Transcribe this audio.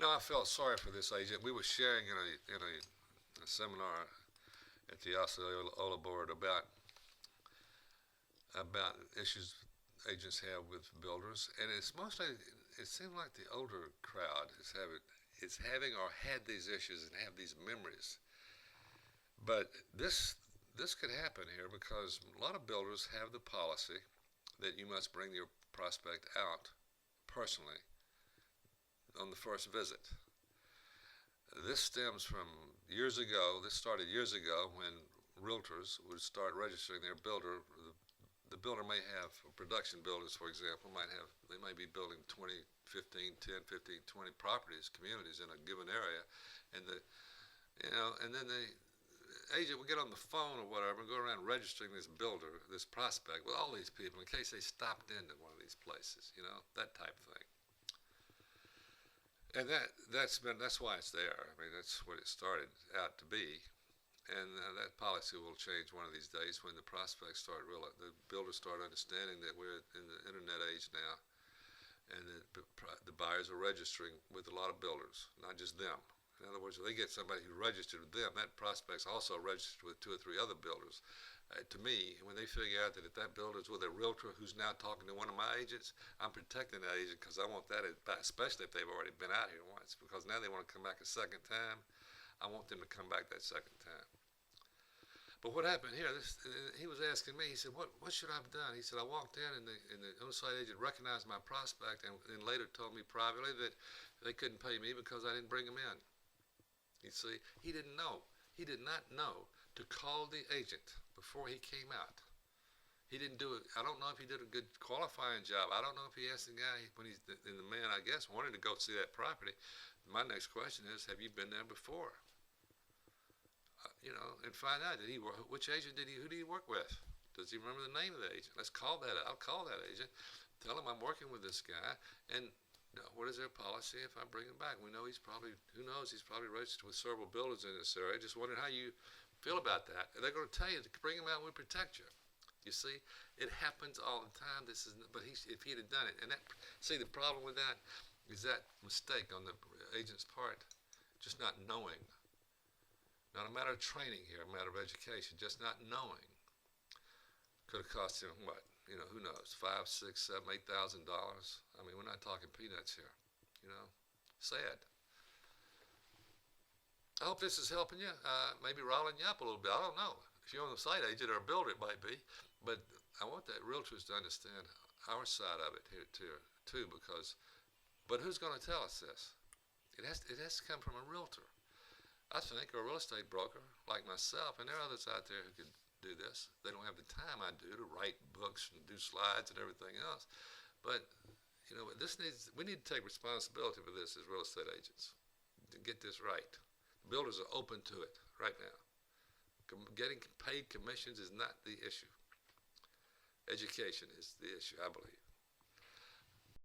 I felt sorry for this agent. We were sharing in a seminar at the Osceola board about issues agents have with builders, and it's mostly it seems like the older crowd is having or had these issues and have these memories. But this could happen here because a lot of builders have the policy that you must bring your prospect out personally on the first visit. This stems from years ago. This started years ago when realtors would start registering their builder. The builder may have production builders, for example, they might be building 20, 15, 10, 15, 20 properties, communities in a given area, and and then the agent would get on the phone or whatever and go around registering this builder, this prospect with all these people in case they stopped into one of these places, that type of thing. And that's why it's there. I mean, that's what it started out to be, and that policy will change one of these days when the prospects the builders start understanding that we're in the internet age now, and the buyers are registering with a lot of builders, not just them. In other words, if they get somebody who registered with them, that prospect's also registered with two or three other builders. To me, when they figure out that if that builder's with a realtor who's now talking to one of my agents, I'm protecting that agent because I want that, especially if they've already been out here once, because now they want to come back a second time. I want them to come back that second time. But what happened here? He was asking me. He said, "What should I have done?" He said, "I walked in, and the on-site agent recognized my prospect, and later told me privately that they couldn't pay me because I didn't bring them in." You see, he didn't know. He did not know to call the agent before he came out. He didn't do it. I don't know if he did a good qualifying job. I don't know if he asked the guy when the man, I guess, wanted to go see that property. My next question is, have you been there before? And find out which agent who did he work with? Does he remember the name of the agent? Let's call that. I'll call that agent. Tell him I'm working with this guy, and what is their policy if I bring him back? We know who knows, he's probably registered with several builders in this area. Just wondering how you feel about that. And they're going to tell you to bring him out, we protect you. You see, it happens all the time. If he'd have done it, the problem with that is that mistake on the agent's part, just not knowing. Not a matter of training here, a matter of education. Just not knowing could have cost him what? Who knows? $5, $6, $7, $8,000. I mean, we're not talking peanuts here. Sad. I hope this is helping you. Maybe riling you up a little bit. I don't know. If you're on the site agent or a builder, it might be. But I want that realtors to understand our side of it here too, but who's going to tell us this? It has to come from a realtor. I think, or a real estate broker like myself, and there are others out there who could do this. They don't have the time I do to write books and do slides and everything else. But we need to take responsibility for this as real estate agents to get this right. The builders are open to it right now. Getting paid commissions is not the issue. Education is the issue, I believe.